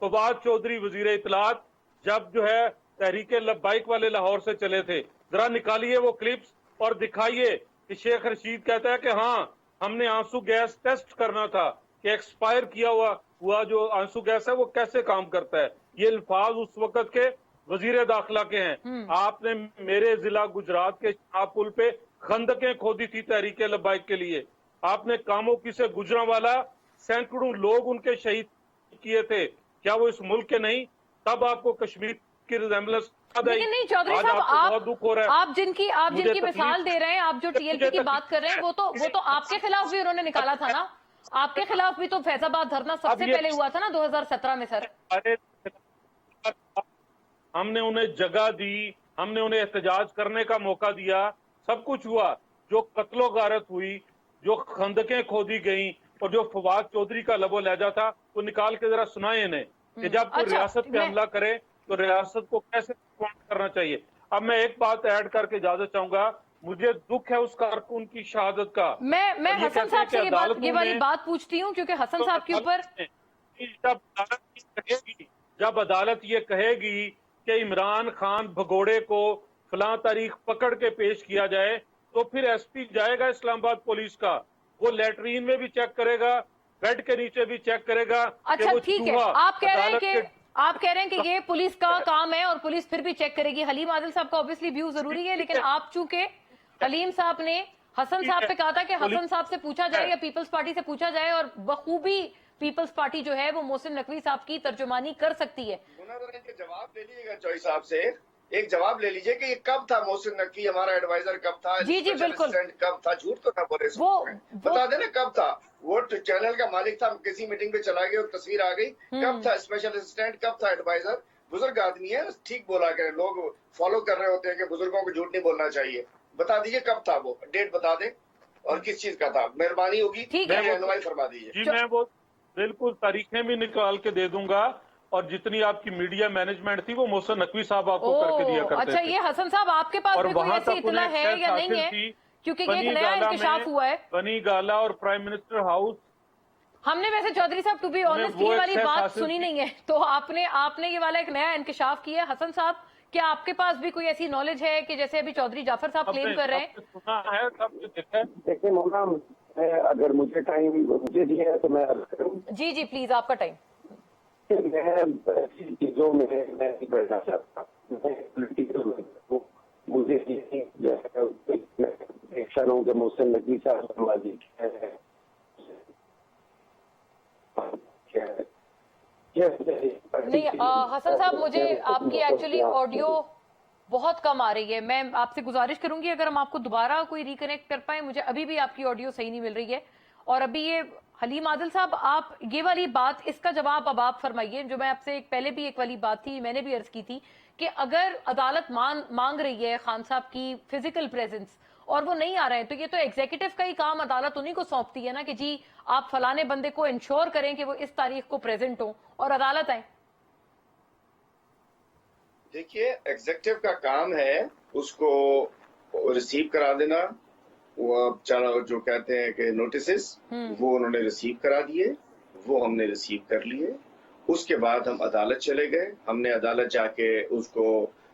फवाद चौधरी वजीर इतलात, जब जो है तहरीके लब्बाइक वाले लाहौर से चले थे, जरा निकालिए वो क्लिप्स और दिखाइए कि शेख रशीद कहता है कि हाँ हमने आंसू गैस टेस्ट करना था कि एक्सपायर किया हुआ जो आंसू गैस है वो कैसे काम करता है। ये अल्फाज उस वक्त के वजीर दाखिला के हैं। आपने मेरे जिला गुजरात के शाहपुल पे खंदकें खोदी थी तहरीके लब्बाइक के लिए। आपने कामोकी से गुजरांवाला सैकड़ों लोग उनके शहीद किए थे, क्या वो इस मुल्क के नहीं? तब आपको कश्मीर की रिजेम्बलेंस लेकिन नहीं चौधरी साहब, बहुत दुख हो रहा है। आप जिनकी मिसाल दे रहे हैं, आप जो टीएलपी की बात कर रहे हैं, वो तो आपके खिलाफ भी उन्होंने निकाला था ना। आपके खिलाफ भी तो फैजाबाद धरना सबसे पहले हुआ था ना 2017 में सर। अरे हमने उन्हें जगह दी, हमने उन्हें एहतजाज करने का मौका दिया, सब कुछ हुआ। जो कत्लो गारत हुई, जो खंदकें खोदी गई और जो फवाद चौधरी का लबो लहजा था, वो निकाल के जरा सुनाए इन्हें कि जब कोई रियासत पे हमला करे तो रियासत को कैसे रिस्पॉन्ड करना चाहिए। अब मैं एक बात ऐड करके इजाजत चाहूंगा, मुझे दुख है उस कारकुन की शहादत का। मैं हसन साहब से ये वाली बात पूछती हूँ क्योंकि हसन साहब के ऊपर जब अदालत ये कहेगी कि इमरान खान भगोड़े को फलां तारीख पकड़ के पेश किया जाए, तो फिर एसपी जाएगा इस्लामाबाद पुलिस का, वो लेटरीन में भी चेक करेगा, बेड के नीचे भी चेक करेगा। अच्छा ठीक है, आप कह रहे हैं कि ये पुलिस का काम है और पुलिस फिर भी चेक करेगी। हलीम आदिल साहब का ऑब्वियसली व्यू जरूरी है, लेकिन आप चूंकि हलीम साहब ने हसन साहब पे कहा था कि हसन साहब से पूछा जाए या पीपल्स पार्टी से पूछा जाए, और बखूबी पीपल्स पार्टी जो है वो मोहसिन नकवी साहब की तर्जुमानी कर सकती है। जवाब ले लीजिएगा चौधरी साहब से, एक जवाब ले लीजिए कि ये कब था मोहसिन नकवी हमारा एडवाइजर, कब था? जी बिल्कुल, कब था? झूठ तो ना बोले, वो बता देना कब था। वो चैनल का मालिक था, किसी मीटिंग पे चला गया और तस्वीर आ गई, कब था स्पेशल असिस्टेंट, कब था एडवाइजर? बुजुर्ग आदमी है, ठीक बोला करें, लोग फॉलो कर रहे होते हैं कि बुजुर्गों को झूठ नहीं बोलना चाहिए। बता दीजिए कब था, वो डेट बता दे और किस चीज का था, मेहरबानी होगी, रहनुमाई फरमा दीजिए। जी मैं वो बिल्कुल तारीखें भी निकाल के दे दूंगा, और जितनी आपकी मीडिया मैनेजमेंट थी वो मोहसिन नकवी साहब आपको करके दिया करते थे। अच्छा ये हसन साहब आपके पास भी कोई ऐसी इत्तला है या नहीं है, क्योंकि ये एक नया इंकशाफ हुआ है बनी गाला और प्राइम मिनिस्टर हाउस। हमने वैसे चौधरी साहब टू बी ऑनेस्ट ये वाली बात सुनी नहीं है, तो आपने ये वाला एक नया इंकशाफ किया है। हसन साहब, क्या आपके पास भी कोई ऐसी नॉलेज है कि जैसे अभी चौधरी जाफर साहब क्लेम कर रहे हैं? सुना है, सब देखा। देखिए मौलाना, अगर मुझे टाइम मुझे दिया है तो मैं जी प्लीज आपका टाइम। मैं ऐसी चीजों में मैं नहीं बढ़ना चाहता, मैं पोलिटिकल मुझे एक्शन हूँ कि मोहसिन नकवी साहब समाजी नहीं हसन साहब, मुझे आपकी एक्चुअली ऑडियो बहुत कम आ रही है। मैं आपसे गुजारिश करूंगी अगर हम आपको दोबारा कोई रिकनेक्ट कर पाए, मुझे अभी भी आपकी ऑडियो सही नहीं मिल रही है। और अभी ये हलीम आदिल साहब, आप ये वाली बात, इसका जवाब अब आप फरमाइए। जो मैं आपसे पहले भी एक वाली बात थी, मैंने भी अर्ज की थी कि अगर अदालत मांग रही है खान साहब की फिजिकल प्रेजेंस और वो नहीं आ रहे हैं, तो ये तो एग्जीक्यूटिव का ही काम, अदालत उन्हीं को सौंपती है ना कि जी आप फलाने बंदे को इंश्योर करें कि वो इस तारीख को प्रेजेंट हो और अदालत आए। देखिए, एग्जीक्यूटिव का काम है उसको रिसीव करा देना। वो जो कहते हैं कि नोटिसेस, वो उन्होंने रिसीव करा दिए, वो हमने रिसीव कर लिए। उसके बाद हम अदालत चले गए, हमने अदालत जाके उसको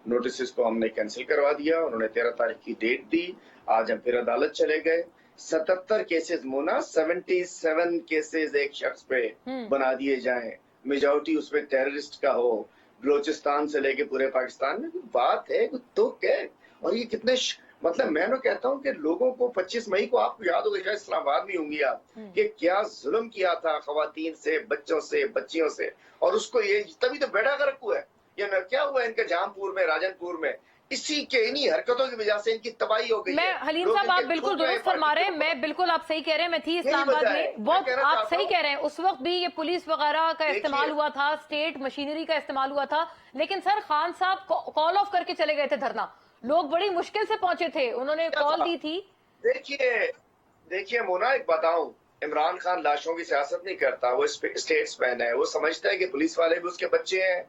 नोटिसेस को हमने कैंसिल करवा दिया। उन्होंने 13 तारीख की डेट दी। आज हम फिर अदालत चले गए। 77 केसेस मोना, 77 केसेस एक शख्स पे बना दिए जाएं, मेजॉरिटी उसमें टेररिस्ट का हो, बलोचिस्तान से लेके पूरे पाकिस्तान में। बात है तो क्या, और ये कितने मतलब मैं तो कहता हूँ कि लोगों को 25 मई को आपको याद होगा, शायद इस्लामाबाद में होंगी आप, कि क्या जुल्म किया था खवातीन से, बच्चों से, बच्चियों से, और उसको ये तभी तो बेड़ा गर्क हुआ है। ये क्या हुआ इनके जामपुर में, राजनपुर में, इसी के इन्हीं हरकतों की वजह से इनकी तबाही हो गई। मैं हलीम साहब, आप बिल्कुल दुरुस्त फरमा रहे हैं, मैं बिल्कुल आप सही कह रहे हैं। मैं थी इस्लामाबाद में, बहुत आप सही कह रहे हैं। उस वक्त भी ये पुलिस वगैरह का इस्तेमाल हुआ था, स्टेट मशीनरी का इस्तेमाल हुआ था, लेकिन सर खान साहब कॉल ऑफ करके चले गए थे धरना। लोग बड़ी मुश्किल से पहुंचे थे, उन्होंने कॉल दी थी। देखिए मोना, एक बताऊं, इमरान खान लाशों की सियासत नहीं करता, वो स्टेट्समैन है। वो समझता है कि पुलिस वाले भी उसके बच्चे हैं,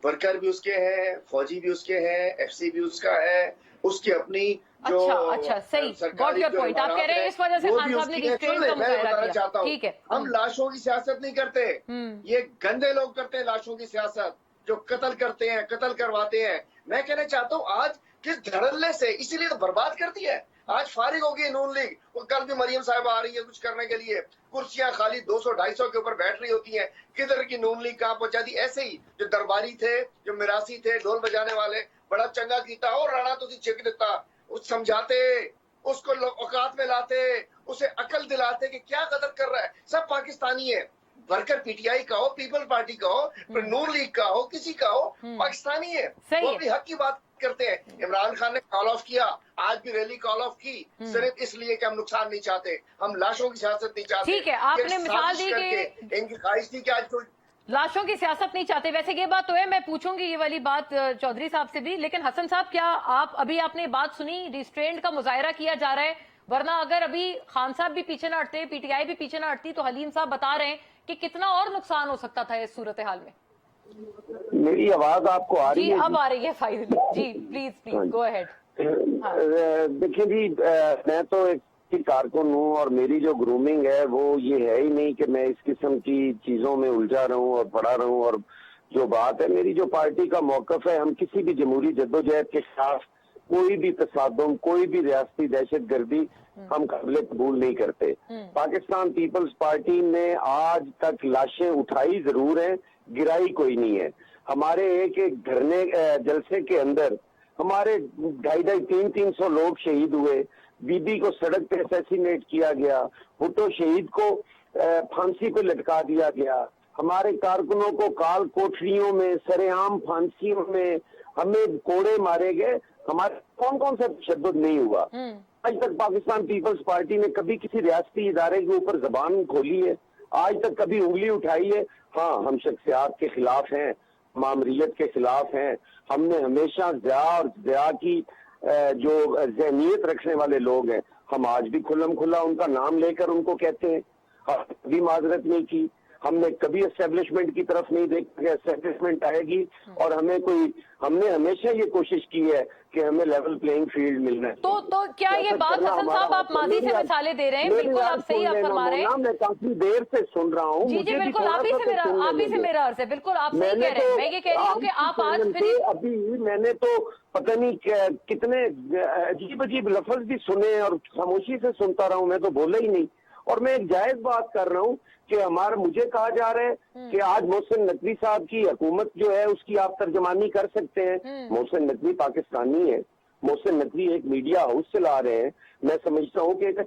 वर्कर भी उसके हैं, फौजी भी उसके हैं, एफसी भी उसका है, उसकी अपनी जो अच्छा सही, गॉट योर पॉइंट। आप कह रहे हैं इस वजह से खान साहब ने रिस्ट्रेंट का मुजाहरा किया। ठीक है, हम लाशों की सियासत नहीं करते, ये गंदे लोग करते हैं लाशों की सियासत, जो कत्ल करते हैं, कत्ल करवाते हैं। मैं कहना चाहता हूँ आज किस धड़ल्ले से, इसीलिए तो बर्बाद कर दिया है। आज फारिग होगी नून लीग, वो कल भी मरियम साहब आ रही है कुछ करने के लिए, कुर्सियां खाली 200-250 के ऊपर बैठ रही होती हैं। किधर की नून लीग कहाँ पहुंचा दी। ऐसे ही जो दरबारी थे, जो मिरासी थे, ढोल बजाने वाले, बड़ा चंगा कीता और राणा तो चिक देता, उस समझाते, उसको औकात में लाते, उसे अकल दिलाते कि क्या कदर कर रहा है। सब पाकिस्तानी है, वर्कर पीटीआई का हो, पीपल पार्टी का हो, नून लीग का हो, किसी का हो, पाकिस्तानी है, वो अपनी हक की बात करते हैं। इमरान खान ने कॉल ऑफ किया, आज भी रैली कॉल ऑफ की, सिर्फ इसलिए कि हम नुकसान नहीं चाहते, हम लाशों की सियासत नहीं चाहते। ठीक है, आपने मिसाल दी कि इनकी ख्वाहिश थी कि आज कोई लाशों की सियासत नहीं चाहते। वैसे ये बात तो है, मैं पूछूंगी ये वाली बात चौधरी साहब से भी, लेकिन हसन साहब, क्या आप अभी आपने बात सुनी, रिस्ट्रेंट का मुजाहरा किया जा रहा है, वरना अगर अभी खान साहब भी पीछे ना हटते, पीटीआई भी पीछे ना हटती, तो हलीम साहब बता रहे हैं कि कितना और नुकसान हो सकता था इस सूरत हाल में। मेरी आवाज आपको आ रही है? अब आ रही है फाइनली जी, प्लीज गो अहेड। देखिए जी, मैं तो एक कारकुन हूँ और मेरी जो ग्रूमिंग है वो ये है ही नहीं कि मैं इस किस्म की चीजों में उलझा रहूं और पड़ा रहूं। और जो बात है, मेरी जो पार्टी का मौकफ है, हम किसी भी जमहूरी जद्दोजहद के खिलाफ कोई भी तसादुम, कोई भी रियासती दहशतगर्दी हम काबिल कबूल नहीं करते। पाकिस्तान पीपल्स पार्टी ने आज तक लाशें उठाई जरूर है, गिराई कोई नहीं है। हमारे एक एक धरने जलसे के अंदर हमारे 250-300 लोग शहीद हुए, बीबी को सड़क पे असैसिनेट किया गया, भुट्टो शहीद को फांसी पे लटका दिया गया, हमारे कारकुनों को काल कोठरियों में, सरेआम फांसियों में हमें कोड़े मारे गए। हमारे कौन कौन सा तशद्दुद नहीं हुआ? आज तक पाकिस्तान पीपल्स पार्टी ने कभी किसी रियासती इदारे के ऊपर जबान खोली है? आज तक कभी उंगली उठाई है? हाँ, हम शख्सियात के खिलाफ हैं, मामरियत के खिलाफ हैं। हमने हमेशा ज़िया की जो ज़हनियत रखने वाले लोग हैं, हम आज भी खुल्लम खुल्ला उनका नाम लेकर उनको कहते हैं। हमने कभी माजरत नहीं की, हमने कभी एस्टेब्लिशमेंट की तरफ नहीं देखा कि एस्टेब्लिशमेंट आएगी, और हमने हमेशा ये कोशिश की है कि हमें लेवल प्लेइंग फील्ड मिलना है। तो क्या ये बात हसन साहब, आप माजी से मिसालें दे रहे हैं? बिल्कुल आप सही आप फरमा रहे हैं। मैं काफी देर से सुन रहा हूँ। जी बिल्कुल, आप ही से मेरा अर्ज है। बिल्कुल आप सही कह रहे हैं। मैं ये कह रही हूँ कि आप आज फिर अभी मैंने तो पता नहीं कितने अजीब अजीब लफ्ज भी सुने और खामोशी से सुनता रहा हूँ, मैं तो बोला ही नहीं। और मैं एक जायज बात कर रहा हूँ कि मुझे कहा जा रहा है कि आज मोहसिन नकवी साहब की हुकूमत जो है उसकी आप तर्जमानी कर सकते हैं। मोहसिन नकवी पाकिस्तानी है, मोहसिन नकवी एक मीडिया हाउस चला रहे हैं। मैं समझता हूँ कि एक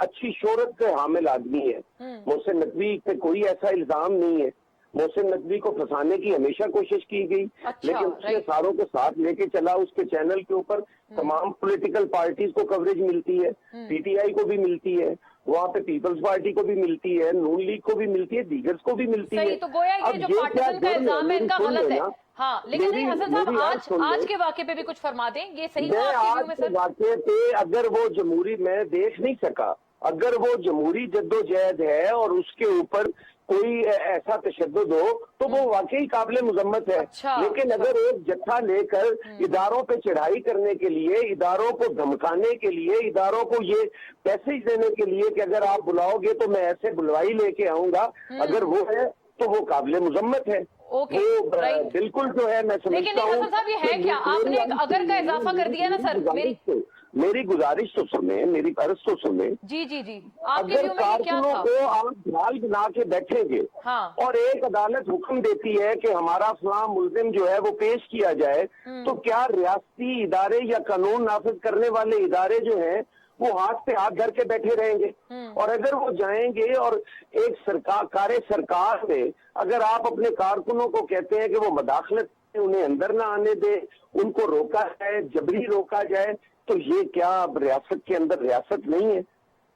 अच्छी शोहरत के हामिल आदमी है। मोहसिन नकवी पे कोई ऐसा इल्जाम नहीं है। मोहसिन नकवी को फंसाने की हमेशा कोशिश की गई, लेकिन उसने सारों को साथ लेके चला। उसके चैनल के ऊपर तमाम पॉलिटिकल पार्टीज को कवरेज मिलती है, पीटीआई को भी मिलती है, वहाँ पे पीपल्स पार्टी को भी मिलती है, नून लीग को भी मिलती है, दीगर्स को भी मिलती है। सही, तो गोया ये अब जो क्या पार्टीशन का जुर्म इल्जाम है इनका सुन गलत है। लेना। हाँ, लेकिन नहीं हसन साहब, मेरी बात आज सुन आज लो। के वाकये पे भी कुछ फरमा दें, ये सही हुआ मैं आपके व्यू आज में के सर? वाक़े पे अगर वो जमहूरी मैं देख नहीं सका, अगर वो जमहूरी जद्दोजहद है और उसके ऊपर कोई ऐसा तशद्दुद हो तो वो वाकई काबिल मुजम्मत है। अच्छा, लेकिन अच्छा। अगर एक जत्था लेकर इदारों पे चढ़ाई करने के लिए, इदारों को धमकाने के लिए, इदारों को ये मैसेज देने के लिए कि अगर आप बुलाओगे तो मैं ऐसे बुलवाई लेके आऊंगा, अगर वो है तो वो काबिल मुजम्मत है। ओके, वो राइट। बिल्कुल जो है मैं लेकिन समझता नहीं हूँ। हसन साहब, ये है क्या? आपने एक अगर का इजाफा कर दिया ना सर। मेरी गुजारिश तो सुने, मेरी अर्ज तो सुने। जी जी जी, आपके अगर व्यू में ये क्या कारकुनों था? को आप ढाल बना के बैठेंगे हाँ। और एक अदालत हुक्म देती है कि हमारा फलां मुल्जिम जो है वो पेश किया जाए, तो क्या रियासती इदारे या कानून नाफिज करने वाले इदारे जो हैं वो हाथ पे हाथ धर के बैठे रहेंगे? और अगर वो जाएंगे और एक सरकार में अगर आप अपने कारकुनों को कहते हैं कि वो मदाखलत उन्हें अंदर ना आने दे, उनको रोका जाए, जबरी रोका जाए, तो ये क्या अब रियासत के अंदर रियासत नहीं है?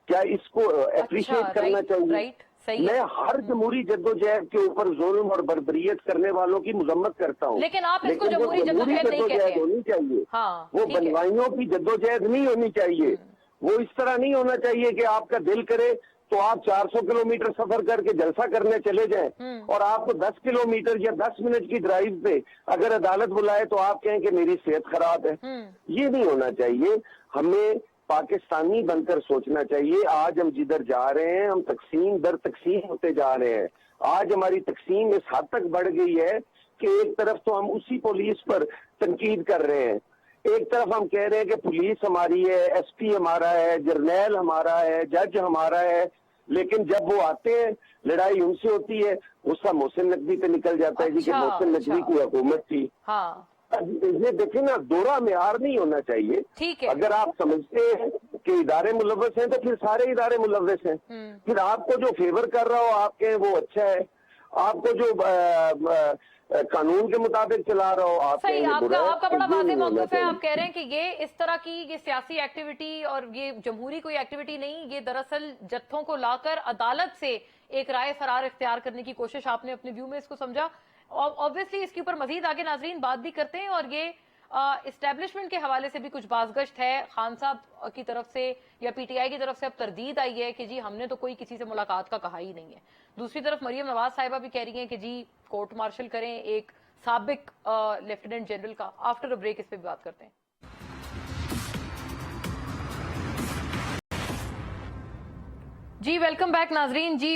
क्या इसको अप्रिशिएट करना चाहिए? राइट, सही है। मैं हर जमहूरी जद्दोजहद के ऊपर जुल्म और बर्बरियत करने वालों की मजम्मत करता हूँ, लेकिन आप इसको वो जमहूरी जद्दोजहद नहीं कहते हैं। होनी चाहिए। हाँ, वो ठीक है। बनवाइयों की जद्दोजहद नहीं होनी चाहिए। वो इस तरह नहीं होना चाहिए कि आपका दिल करे तो आप 400 किलोमीटर सफर करके जलसा करने चले जाएं और आपको 10 किलोमीटर या 10 मिनट की ड्राइव पे अगर अदालत बुलाए तो आप कहें कि मेरी सेहत खराब है। ये नहीं होना चाहिए। हमें पाकिस्तानी बनकर सोचना चाहिए। आज हम जिधर जा रहे हैं, हम तकसीम दर तकसीम होते जा रहे हैं। आज हमारी तकसीम इस हद तक बढ़ गई है कि एक तरफ तो हम उसी पुलिस पर तनकीद कर रहे हैं, एक तरफ हम कह रहे हैं कि पुलिस हमारी है, एसपी हमारा है, जर्नैल हमारा है, जज हमारा है, लेकिन जब वो आते हैं लड़ाई उनसे होती है, गुस्सा मोहसिन नकवी पे निकल जाता है जी कि मोहसिन नकवी की हुकूमत थी। हाँ, ये देखिए ना, दोहरा मेयार नहीं होना चाहिए। ठीक है। अगर आप समझते हैं कि इदारे मुलव्वस हैं तो फिर सारे इदारे मुलव्वस हैं। फिर आपको जो फेवर कर रहा हो आपके वो अच्छा है, आपको जो कानून के मुताबिक चला रहा हो आप सही, आपका बड़ा वाज़ेह मौक़िफ़ है। आप कह रहे हैं कि ये इस तरह की ये सियासी एक्टिविटी और ये जमहूरी कोई एक्टिविटी नहीं, ये दरअसल जत्थों को लाकर अदालत से एक राय फरार इख्तियार करने की कोशिश आपने अपने व्यू में इसको समझा। ऑब्वियसली इसके ऊपर मजीद आगे नाजरीन बात भी करते हैं, और ये इस्टेब्लिशमेंट के हवाले से भी कुछ बाज़गश्त है। खान साहब की तरफ से या पीटीआई की तरफ से अब तरदीद आई है कि जी हमने तो कोई किसी से मुलाकात का कहा ही नहीं है। दूसरी तरफ मरियम नवाज साहिबा भी कह रही हैं कि जी कोर्ट मार्शल करें एक साबिक लेफ्टिनेंट जनरल का। आफ्टर अ ब्रेक इस पे भी बात करते हैं। जी वेलकम बैक नाजरीन। जी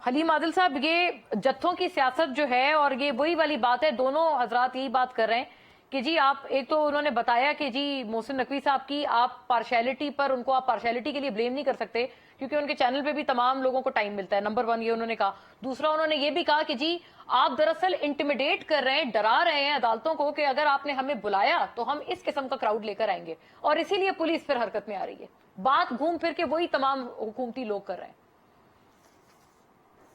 हलीम आदिल साहब, ये जत्थों की सियासत जो है, और ये वही वाली बात है, दोनों हजरात यही बात कर रहे हैं कि जी आप, एक तो उन्होंने बताया कि जी मोहसिन नकवी साहब की आप पार्शियलिटी पर, उनको आप पार्शियलिटी के लिए ब्लेम नहीं कर सकते क्योंकि उनके चैनल पे भी तमाम लोगों को टाइम मिलता है। नंबर 1 ये उन्होंने कहा। दूसरा उन्होंने ये भी कहा कि जी आप दरअसल इंटिमिडेट कर रहे हैं, डरा रहे हैं अदालतों को कि अगर आपने हमें बुलाया तो हम इस किस्म का क्राउड लेकर आएंगे, और इसीलिए पुलिस फिर हरकत में आ रही है। बात घूम फिर के वही तमाम हुकूमती लोग कर रहे हैं।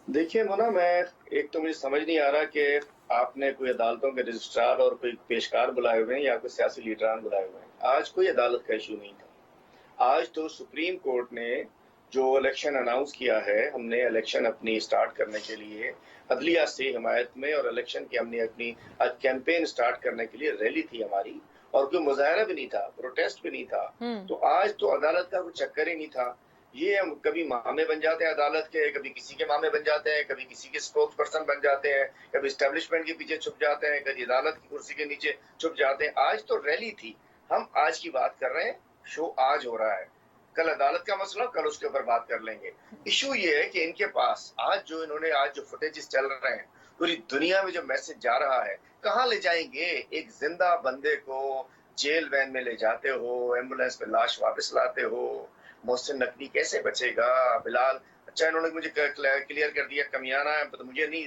देखिए मोना, मैं एक तो मुझे समझ नहीं आ रहा कि आपने कोई अदालतों के रजिस्ट्रार और कोई पेशकार बुलाए हुए हैं या कोई सियासी लीडरान बुलाए हुए हैं। आज कोई अदालत का इशू नहीं था। आज तो सुप्रीम कोर्ट ने जो इलेक्शन अनाउंस किया है, हमने इलेक्शन अपनी स्टार्ट करने के लिए अदलिया से हिमायत में, और इलेक्शन की हमने अपनी कैंपेन स्टार्ट करने के लिए रैली थी हमारी, और कोई मुजाहरा भी नहीं था, प्रोटेस्ट भी नहीं था। तो आज तो अदालत का कोई चक्कर ही नहीं था। ये हम कभी मामे बन जाते हैं अदालत के, कभी किसी के मामे बन जाते हैं, कभी किसी के स्पोक्स पर्सन बन जाते हैं, कभी एस्टेब्लिशमेंट के पीछे छुप जाते हैं, कभी अदालत की कुर्सी के नीचे छुप जाते हैं। आज तो रैली थी, हम आज की बात कर रहे हैं, शो आज हो रहा है। कल अदालत का मसला, कल उसके ऊपर बात कर लेंगे। इशू ये है कि इनके पास आज जो फुटेजेस चल रहे हैं, पूरी दुनिया में जो मैसेज जा रहा है, कहाँ ले जाएंगे? एक जिंदा बंदे को जेल वैन में ले जाते हो, एम्बुलेंस में लाश वापस लाते हो, मोहसिन नकवी कैसे बचेगा? बिलाल, अच्छा इन्होंने मुझे क्लियर कर दिया कमियाना है, तो मुझे नहीं,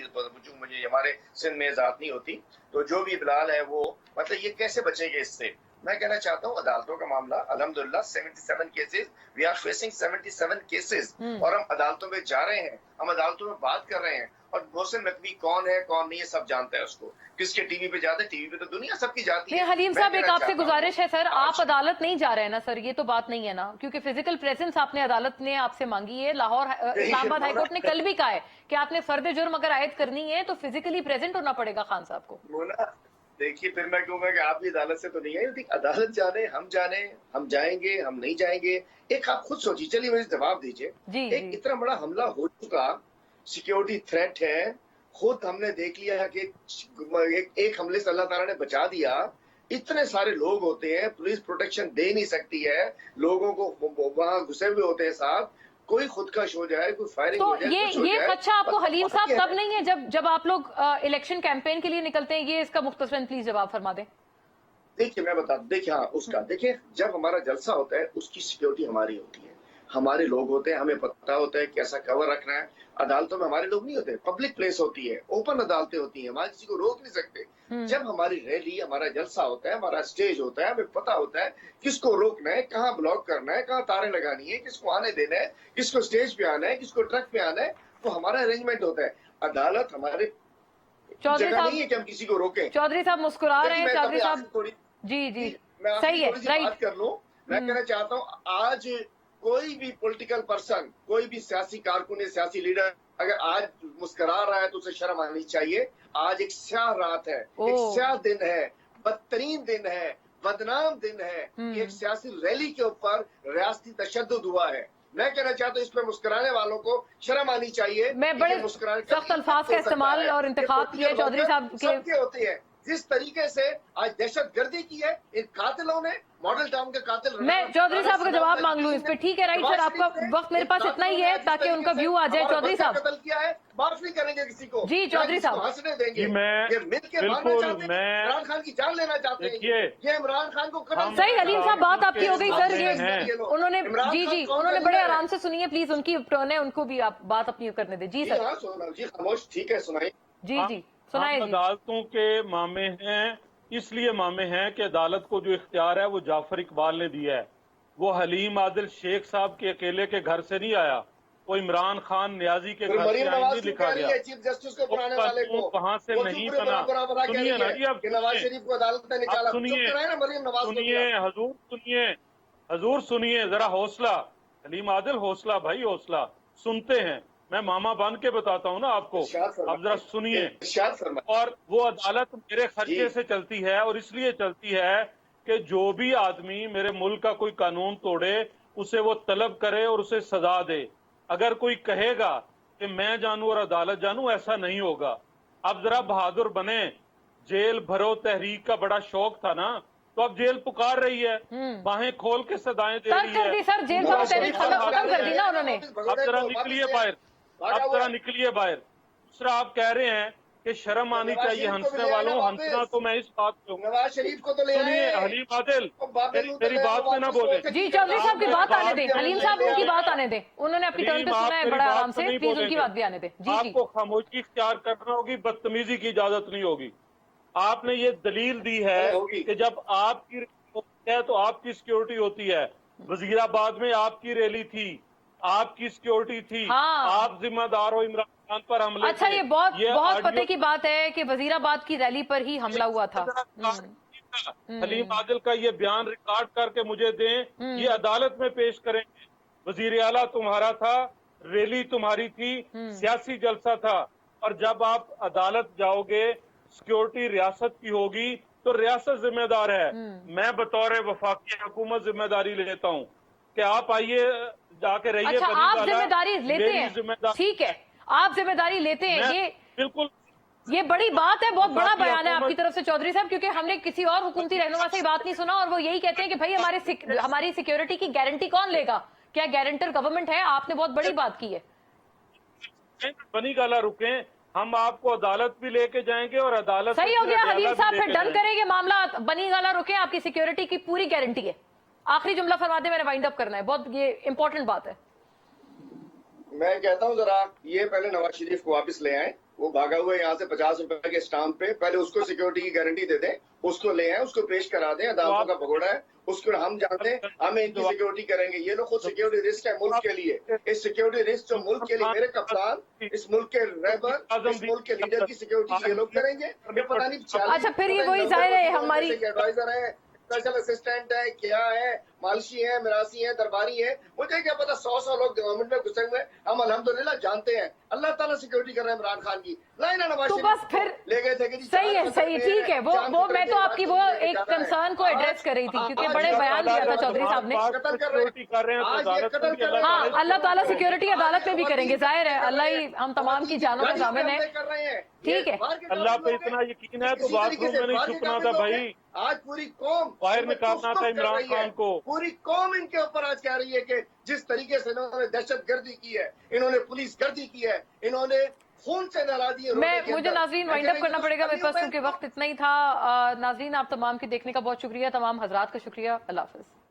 मुझे हमारे सिंध में जात नहीं होती, तो जो भी बिलाल है वो, मतलब ये कैसे बचेंगे इससे? मैं कहना चाहता हूँ अदालतों का मामला अल्हम्दुलिल्लाह 77 cases, we are facing 77 cases और हम अदालतों में जा रहे हैं, हम अदालतों में बात कर रहे हैं और मोहसिन नकवी कौन है कौन नहीं है सब जानता है उसको, किसके टीवी पे जाते हैं, टीवी पे तो दुनिया सबकी जाती है। हलीम मैं साहब एक कहना आपसे चाहता हूं, गुजारिश है सर, आप अदालत नहीं जा रहे हैं ना सर, ये तो बात नहीं है ना, क्योंकि फिजिकल प्रेजेंस आपने अदालत ने आपसे मांगी है। लाहौर इस्लामाबाद हाईकोर्ट ने कल भी कहा है कि आपने फर्द जुर्म अगर आयद करनी है तो फिजिकली प्रेजेंट होना पड़ेगा खान साहब को। मोना, देखिए फिर मैं कहूंगा कि आप भी अदालत से तो नहीं है, लेकिन अदालत जाने, हम जाएंगे, हम नहीं जाएंगे, एक आप खुद सोचिए। चलिए मुझे जवाब दीजिए, एक इतना बड़ा हमला हो चुका, सिक्योरिटी थ्रेट है, खुद हमने देख लिया है कि एक हमले से अल्लाह ताला ने बचा दिया। इतने सारे लोग होते हैं, पुलिस प्रोटेक्शन दे नहीं सकती है, लोगों को वहां घुसे हुए होते हैं साहब, कोई खुदकश हो जाए, कोई फायरिंग तो हो जाए, ये खदशा आपको हलीम साहब तब नहीं है जब आप लोग इलेक्शन कैंपेन के लिए निकलते हैं? ये इसका मुख्तसरन प्लीज जवाब फरमा दें। देखिए मैं बता, देखिए हाँ उसका, देखिए जब हमारा जलसा होता है उसकी सिक्योरिटी हमारी होती है, हमारे लोग होते हैं, हमें पता होता है कैसा कवर रखना है। अदालतों में हमारे लोग नहीं होते, पब्लिक प्लेस होती है, ओपन अदालतें होती हैं, वहां किसी को रोक नहीं सकते। जब हमारी रैली, हमारा जलसा होता है, हमारा स्टेज होता है, हमें पता होता है किसको रोकना है, कहाँ ब्लॉक करना है, कहाँ तारें लगानी है, किसको आने देना है, किसको स्टेज पे आना है, किसको ट्रक पे आना है, वो हमारा अरेंजमेंट होता है। अदालत हमारे जगह नहीं है कि हम किसी को रोकें। चौधरी साहब मुस्कुरा रहे हैं, चौधरी साहब जी मैं सही है, बात कर लूं, मैं कहना चाहता हूँ आज कोई भी पॉलिटिकल पर्सन, कोई भी सियासी कारकुन या सियासी लीडर अगर आज मुस्कुरा रहा है तो उसे शर्म आनी चाहिए। आज एक स्याह रात है, एक स्याह दिन है, बदतरीन दिन है, बदनाम दिन है। एक सियासी रैली के ऊपर रियासती तशद्दुद हुआ है। मैं कहना चाहता हूँ इस पर मुस्कुराने वालों को शर्म आनी चाहिए। मैं बड़े सख्त अल्फाज का इस्तेमाल और इंतखाब किए चौधरी साहब के होते हैं। जिस तरीके से आज दहशतगर्दी की है इन कातिलों ने, मॉडल टाउन के कातिल। मैं चौधरी साहब का जवाब मांग लूं इस पे, ठीक है राइट सर, आपका वक्त मेरे पास इतना ही है ताकि उनका व्यू आ जाए। चौधरी साहब कत्ल किया है, माफ नहीं करेंगे किसी को। जी चौधरी साहब हंसने देंगे, बिल्कुल इमरान खान की जान लेना चाहते हैं, ये इमरान खान को सही। हलीम साहब बात आपकी हो गई सर, ये उन्होंने जी उन्होंने बड़े आराम से सुनिए प्लीज, उनकी टर्न है, उनको भी आप बात अपनी करने दे। जी सर जी खामोश, ठीक है सुनाइए। जी सुनाइए। अदालतों के मामले हैं, इसलिए मामले हैं कि अदालत को जो इख्तियार है वो जाफर इकबाल ने दिया है। वो हलीम आदिल शेख साहब के अकेले के घर से नहीं आया, वो इमरान खान न्याजी के घर से नहीं लिखा गया। चीफ जस्टिस को बनाने वाले को कहाँ से नहीं बना। सुनिए ना जी, अब नवाज शरीफ को अदालत ने निकाला। सुनिए हजूर सुनिए जरा, हौसला हलीम आदिल, हौसला भाई हौसला, सुनते हैं। मैं मामा बन के बताता हूँ ना आपको, अब जरा सुनिए। और वो अदालत मेरे खर्चे से चलती है, और इसलिए चलती है कि जो भी आदमी मेरे मुल्क का कोई कानून तोड़े उसे वो तलब करे और उसे सजा दे। अगर कोई कहेगा कि मैं जानूं और अदालत जानूं, ऐसा नहीं होगा। अब जरा बहादुर बने, जेल भरो तहरीक का बड़ा शौक था ना, तो अब जेल पुकार रही है, बाहें खोल के सदाएं दे रही है। सर जेल भरो तहरीक खत्म कर दी ना उन्होंने। अब जरा निकलिए बाहर, अब जरा निकलिए बाहर। दूसरा आप कह रहे हैं कि शर्म आनी चाहिए हंसने वालों, हंसना तो मैं इस बात पे हूँ। नवाज शरीफ को तो ले सुनिए हलीम आदिल, मेरी बात में ना बोले। जी चौधरी साहब की बात आने दें, हलीम साहब उनकी बात आने दें, उन्होंने अपनी टर्न पे सुना है बड़ा आराम से, प्लीज उनकी बात भी आने दें। जी आपको खामोशी इख्तियार करना होगी, बदतमीजी की इजाजत नहीं होगी। आपने ये दलील दी है कि जब आपकी रैली है तो आपकी सिक्योरिटी होती है। वजीराबाद में आपकी रैली थी, आपकी सिक्योरिटी थी, आप जिम्मेदार हो इमरान खान पर हमले। अच्छा ये बहुत पते की बात है कि वजीराबाद की रैली पर ही हमला हुआ था। हलीम आदिल का ये बयान रिकॉर्ड करके मुझे दें, ये अदालत में पेश करेंगे। वजीर आला तुम्हारा था, रैली तुम्हारी थी, सियासी जलसा था, और जब आप अदालत जाओगे सिक्योरिटी रियासत की होगी तो रियासत जिम्मेदार है। मैं बतौर वफाकी हुकूमत जिम्मेदारी लेता हूँ कि आप आइए जाके रहिए। अच्छा आप जिम्मेदारी लेते हैं, ठीक है आप जिम्मेदारी लेते हैं, ये बिल्कुल ये बड़ी बात है, बहुत बड़ा बयान है आपकी तरफ से चौधरी साहब, क्योंकि हमने किसी और हुकूमती रहनुमा से बात नहीं सुना और वो यही कहते हैं कि भाई हमारी सिक्योरिटी की गारंटी कौन लेगा, क्या गारंटर गवर्नमेंट है। आपने बहुत बड़ी बात की है। बनी गाला रुके, हम आपको अदालत भी लेके जाएंगे और अदालत सही हो गया हलीम साहब, फिर डन करेंगे मामला, बनी गाला रुके, आपकी सिक्योरिटी की पूरी गारंटी है। आखिरी जुमला फरमा दे, मैंने वाइंड अप करना है, बहुत ये इंपॉर्टेंट बात है। मैं कहता हूँ जरा ये पहले नवाज शरीफ को वापस ले आए, वो भागा हुआ यहाँ से 50 रुपए के स्टाम्प पे, पहले उसको सिक्योरिटी की गारंटी दे दें, उसको ले आए, उसको पेश करा दें, अदालतों का भगोड़ा है, उसको हम जानते हैं, हमें इनकी सिक्योरिटी करेंगे। ये लोग खुद सिक्योरिटी रिस्क है मुल्क के लिए, इस सिक्योरिटी रिस्क जो मुल्क के लिए, मेरे कप्तान, इस मुल्क के रहबर, इस मुल्क के लीडर की सिक्योरिटी ये लोग करेंगे। ये पता नहीं अच्छा, फिर ये वही जाहिर है हमारी एडवाइजर है, स्पेशल असिस्टेंट है, क्या है, मालशी है, मिरासी है, दरबारी है, मुझे क्या पता 100 लोग गवर्नमेंट में घुसे हुए हैं। हम अल्हम्दुलिल्लाह जानते हैं, अल्लाह ताला सिक्योरिटी कर रहे हैं इमरान खान की। लाइन नवाज तो बस फिर ले गए थे कि सही है, सही, ठीक है। वो मैं तो आपकी वो एक कंसर्न को एड्रेस कर रही थी, क्योंकि बड़े बयान दिया था चौधरी साहब ने। कत्ल कर रहे हैं, हाँ, अल्लाह ताला सिक्योरिटी अदालत में भी करेंगे, जाहिर है, अल्लाह ही हम तमाम की जानों में जामिन है। ठीक है, अल्लाह पे इतना यकीन है तो बाथरूम में नहीं छुपना था भाई, आज पूरी कौम बाहर निकालना था इमरान खान को। पूरी कौम इनके ऊपर आज कह रही है कि जिस तरीके से इन्होंने दहशत गर्दी की है, इन्होंने पुलिस गर्दी की है, इन्होंने खून से नहला दिए। मुझे नाजरीन वाइंड अप करना पड़ेगा मेरे पास, क्योंकि वक्त इतना ही था। नाजरीन, आप तमाम के देखने का बहुत शुक्रिया, तमाम हजरात का शुक्रिया। अल्लाह हाफिज।